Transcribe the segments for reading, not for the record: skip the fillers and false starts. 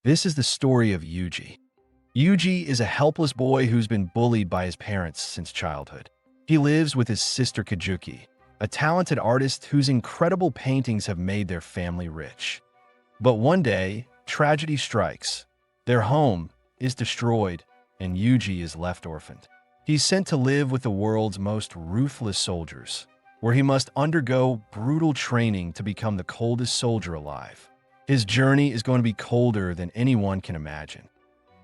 This is the story of Yuji. Yuji is a helpless boy who's been bullied by his parents since childhood. He lives with his sister Kajuki, a talented artist whose incredible paintings have made their family rich. But one day, tragedy strikes. Their home is destroyed, and Yuji is left orphaned. He's sent to live with the world's most ruthless soldiers, where he must undergo brutal training to become the coldest soldier alive. His journey is going to be colder than anyone can imagine.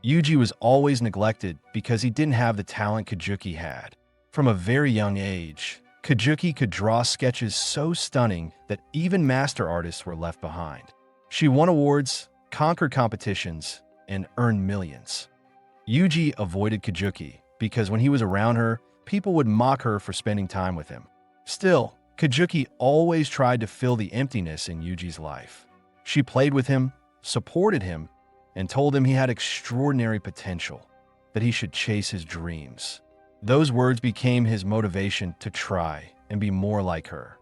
Yuji was always neglected because he didn't have the talent Kajuki had. From a very young age, Kajuki could draw sketches so stunning that even master artists were left behind. She won awards, conquered competitions, and earned millions. Yuji avoided Kajuki because when he was around her, people would mock her for spending time with him. Still, Kajuki always tried to fill the emptiness in Yuji's life. She played with him, supported him, and told him he had extraordinary potential, that he should chase his dreams. Those words became his motivation to try and be more like her.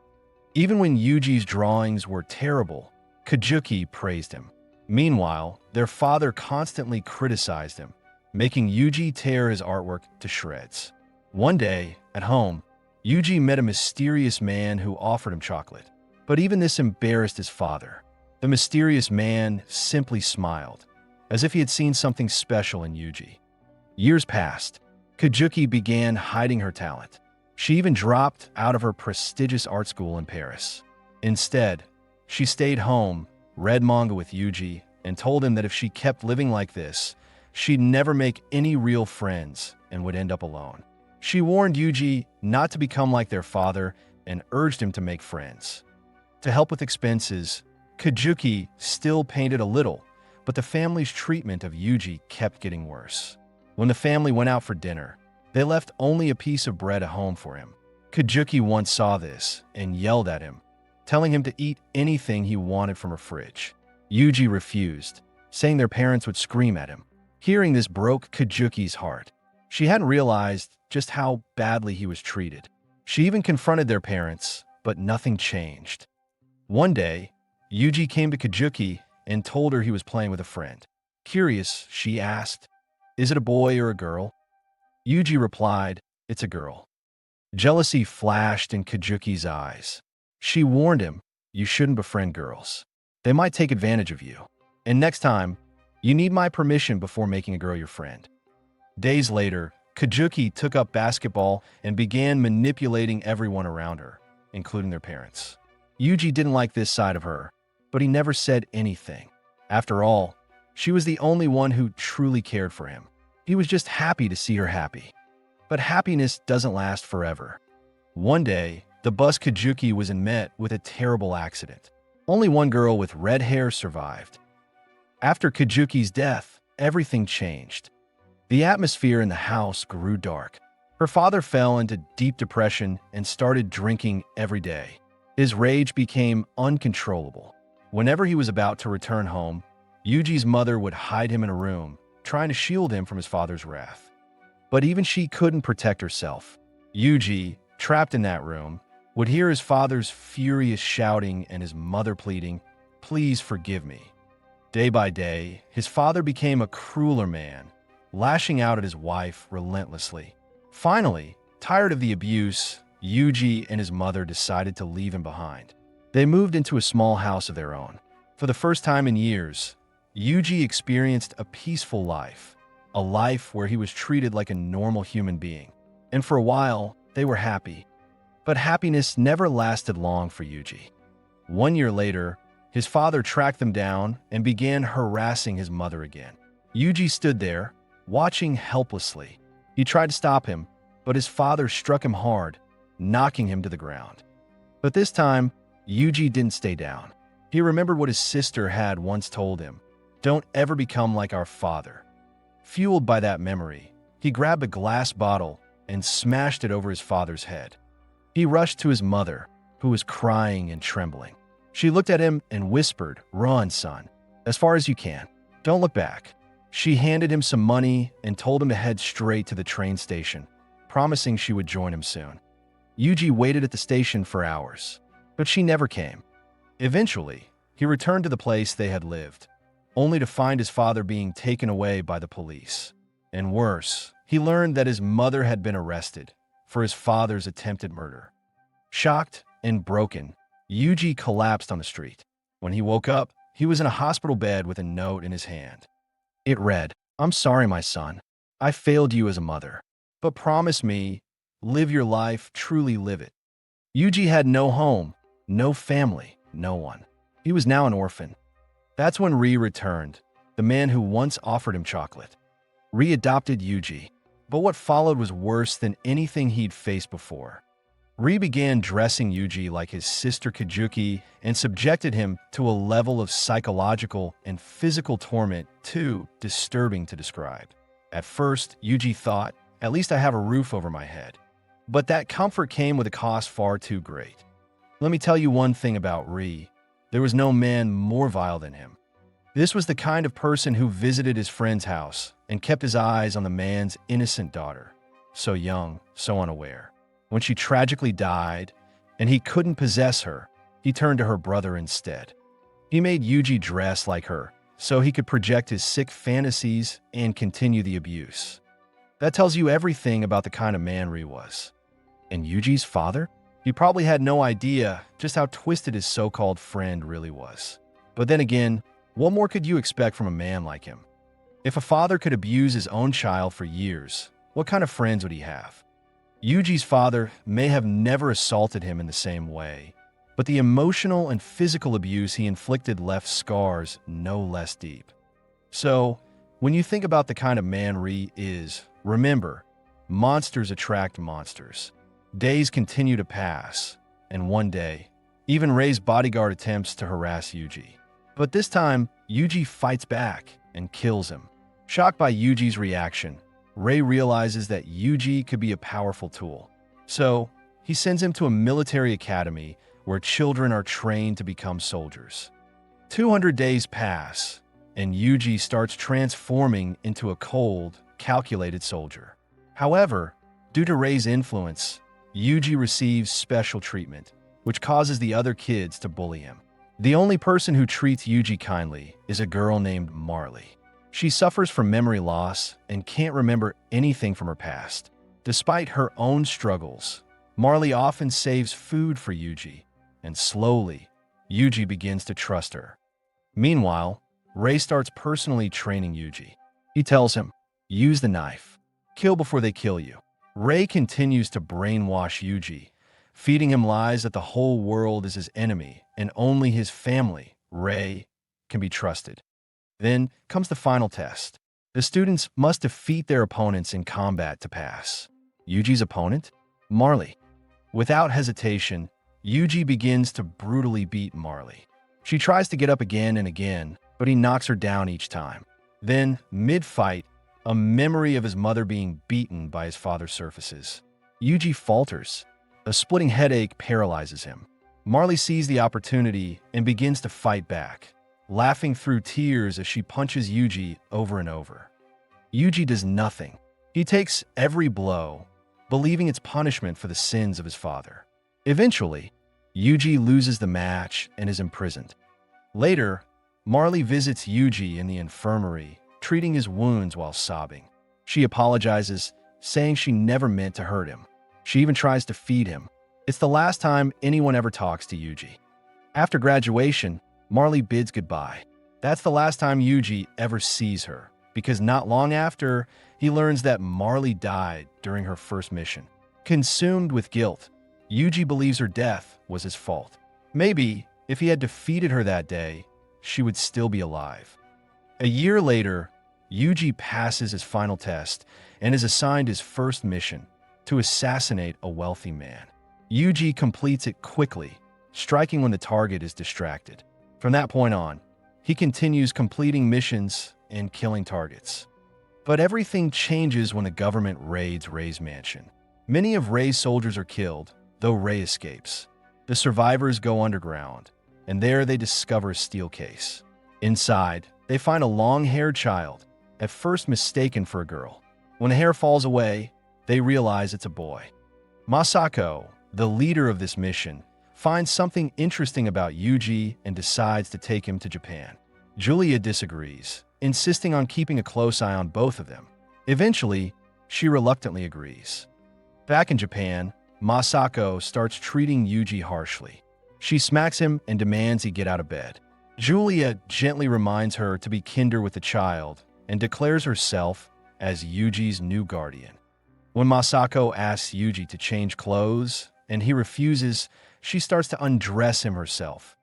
Even when Yuji's drawings were terrible, Kajuki praised him. Meanwhile, their father constantly criticized him, making Yuji tear his artwork to shreds. One day, at home, Yuji met a mysterious man who offered him chocolate. But even this embarrassed his father. The mysterious man simply smiled, as if he had seen something special in Yuji. Years passed. Kajuki began hiding her talent. She even dropped out of her prestigious art school in Paris. Instead, she stayed home, read manga with Yuji, and told him that if she kept living like this, she'd never make any real friends and would end up alone. She warned Yuji not to become like their father and urged him to make friends. To help with expenses, Kajuki still painted a little, but the family's treatment of Yuji kept getting worse. When the family went out for dinner, they left only a piece of bread at home for him. Kajuki once saw this and yelled at him, telling him to eat anything he wanted from her fridge. Yuji refused, saying their parents would scream at him. Hearing this broke Kajuki's heart. She hadn't realized just how badly he was treated. She even confronted their parents, but nothing changed. One day, Yuji came to Kajuki and told her he was playing with a friend. Curious, she asked, "Is it a boy or a girl?" Yuji replied, "It's a girl." Jealousy flashed in Kajuki's eyes. She warned him, "You shouldn't befriend girls. They might take advantage of you. And next time, you need my permission before making a girl your friend." Days later, Kajuki took up basketball and began manipulating everyone around her, including their parents. Yuji didn't like this side of her, but he never said anything. After all, she was the only one who truly cared for him. He was just happy to see her happy. But happiness doesn't last forever. One day, the bus Kajuki was in met with a terrible accident. Only one girl with red hair survived. After Kajuki's death, everything changed. The atmosphere in the house grew dark. Her father fell into deep depression and started drinking every day. His rage became uncontrollable. Whenever he was about to return home, Yuji's mother would hide him in a room, trying to shield him from his father's wrath. But even she couldn't protect herself. Yuji, trapped in that room, would hear his father's furious shouting and his mother pleading, "Please forgive me." Day by day, his father became a crueler man, lashing out at his wife relentlessly. Finally, tired of the abuse, Yuji and his mother decided to leave him behind. They moved into a small house of their own. For the first time in years, Yuji experienced a peaceful life, a life where he was treated like a normal human being. And for a while, they were happy. But happiness never lasted long for Yuji. 1 year later, his father tracked them down and began harassing his mother again. Yuji stood there, watching helplessly. He tried to stop him, but his father struck him hard, knocking him to the ground. But this time, Yuji didn't stay down. He remembered what his sister had once told him, "Don't ever become like our father." Fueled by that memory, he grabbed a glass bottle and smashed it over his father's head. He rushed to his mother, who was crying and trembling. She looked at him and whispered, "Run, son, as far as you can. Don't look back." She handed him some money and told him to head straight to the train station, promising she would join him soon. Yuji waited at the station for hours, but she never came. Eventually, he returned to the place they had lived. only to find his father being taken away by the police. And worse, he learned that his mother had been arrested for his father's attempted murder. Shocked and broken, Yuji collapsed on the street. When he woke up, he was in a hospital bed with a note in his hand. It read, "I'm sorry, my son. I failed you as a mother. But promise me, live your life, truly live it." Yuji had no home, no family, no one. He was now an orphan. That's when Ri returned, the man who once offered him chocolate. Ri adopted Yuji, but what followed was worse than anything he'd faced before. Ri began dressing Yuji like his sister Kajuki and subjected him to a level of psychological and physical torment too disturbing to describe. At first, Yuji thought, "At least I have a roof over my head." But that comfort came with a cost far too great. Let me tell you one thing about Ri. There was no man more vile than him. This was the kind of person who visited his friend's house and kept his eyes on the man's innocent daughter. So young, so unaware. When she tragically died and he couldn't possess her, he turned to her brother instead. He made Yuji dress like her so he could project his sick fantasies and continue the abuse. That tells you everything about the kind of man Ri was. And Yuji's father? He probably had no idea just how twisted his so-called friend really was. But then again, what more could you expect from a man like him? If a father could abuse his own child for years, what kind of friends would he have? Yuji's father may have never assaulted him in the same way, but the emotional and physical abuse he inflicted left scars no less deep. So, when you think about the kind of man Ri is, remember, monsters attract monsters. Days continue to pass, and one day, even Rei's bodyguard attempts to harass Yuji. But this time, Yuji fights back and kills him. Shocked by Yuji's reaction, Rei realizes that Yuji could be a powerful tool. So, he sends him to a military academy where children are trained to become soldiers. 200 days pass, and Yuji starts transforming into a cold, calculated soldier. However, due to Rei's influence, Yuji receives special treatment, which causes the other kids to bully him. The only person who treats Yuji kindly is a girl named Marley. She suffers from memory loss and can't remember anything from her past. Despite her own struggles, Marley often saves food for Yuji, and slowly, Yuji begins to trust her. Meanwhile, Rei starts personally training Yuji. He tells him, "Use the knife. Kill before they kill you." Rei continues to brainwash Yuji, feeding him lies that the whole world is his enemy and only his family, Rei, can be trusted. Then comes the final test. The students must defeat their opponents in combat to pass. Yuji's opponent? Marley. Without hesitation, Yuji begins to brutally beat Marley. She tries to get up again and again, but he knocks her down each time. Then, mid-fight, a memory of his mother being beaten by his father surfaces. Yuji falters. A splitting headache paralyzes him. Marley sees the opportunity and begins to fight back, laughing through tears as she punches Yuji over and over. Yuji does nothing. He takes every blow, believing it's punishment for the sins of his father. Eventually, Yuji loses the match and is imprisoned. Later, Marley visits Yuji in the infirmary, treating his wounds while sobbing. She apologizes, saying she never meant to hurt him. She even tries to feed him. It's the last time anyone ever talks to Yuji. After graduation, Marley bids goodbye. That's the last time Yuji ever sees her, because not long after, he learns that Marley died during her first mission. Consumed with guilt, Yuji believes her death was his fault. Maybe, if he had defeated her that day, she would still be alive. A year later, Yuji passes his final test and is assigned his first mission, to assassinate a wealthy man. Yuji completes it quickly, striking when the target is distracted. From that point on, he continues completing missions and killing targets. But everything changes when the government raids Rei's mansion. Many of Rei's soldiers are killed, though Rei escapes. The survivors go underground, and there they discover a steel case. Inside, they find a long-haired child, at first mistaken for a girl. When the hair falls away, they realize it's a boy. Masako, the leader of this mission, finds something interesting about Yuji and decides to take him to Japan. Julia disagrees, insisting on keeping a close eye on both of them. Eventually, she reluctantly agrees. Back in Japan, Masako starts treating Yuji harshly. She smacks him and demands he get out of bed. Julia gently reminds her to be kinder with the child and declares herself as Yuji's new guardian. When Masako asks Yuji to change clothes and he refuses, she starts to undress him herself,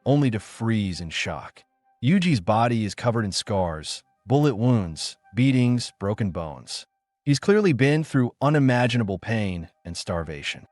only to freeze in shock. Yuji's body is covered in scars, bullet wounds, beatings, broken bones. He's clearly been through unimaginable pain and starvation.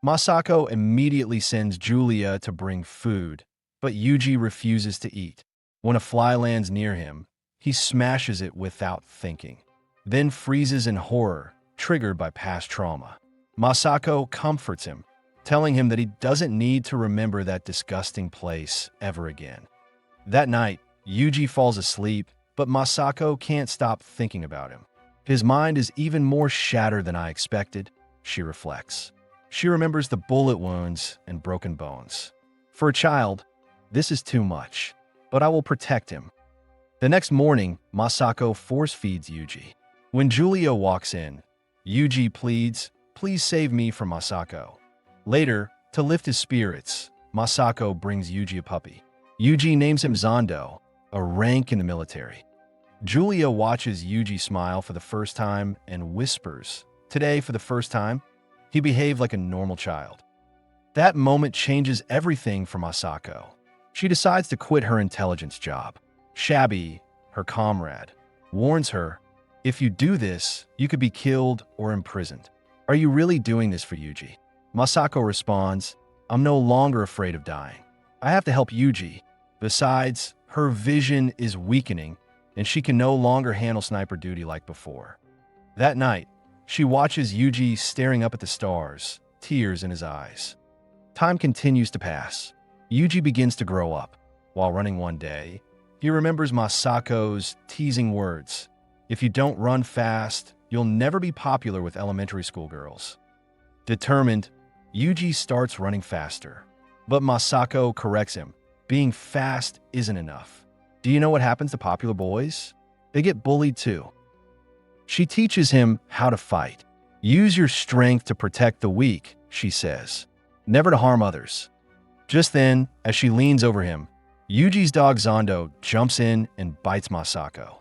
Masako immediately sends Julia to bring food, but Yuji refuses to eat. When a fly lands near him, he smashes it without thinking, then freezes in horror, triggered by past trauma. Masako comforts him, telling him that he doesn't need to remember that disgusting place ever again. That night, Yuji falls asleep, but Masako can't stop thinking about him. His mind is even more shattered than I expected, she reflects. She remembers the bullet wounds and broken bones. For a child, this is too much, but I will protect him. The next morning, Masako force-feeds Yuji. When Julia walks in, Yuji pleads, "Please save me from Masako." Later, to lift his spirits, Masako brings Yuji a puppy. Yuji names him Zondo, a rank in the military. Julia watches Yuji smile for the first time and whispers, "Today, for the first time, he behaved like a normal child." That moment changes everything for Masako. She decides to quit her intelligence job. Shabby, her comrade, warns her, "If you do this, you could be killed or imprisoned. Are you really doing this for Yuji?" Masako responds, "I'm no longer afraid of dying. I have to help Yuji. Besides, her vision is weakening, and she can no longer handle sniper duty like before." That night, she watches Yuji staring up at the stars, tears in his eyes. Time continues to pass. Yuji begins to grow up. While running one day, he remembers Masako's teasing words, "If you don't run fast, you'll never be popular with elementary school girls." Determined, Yuji starts running faster. But Masako corrects him. Being fast isn't enough. Do you know what happens to popular boys? They get bullied too. She teaches him how to fight. "Use your strength to protect the weak," she says, "never to harm others." Just then, as she leans over him, Yuji's dog Zondo jumps in and bites Masako.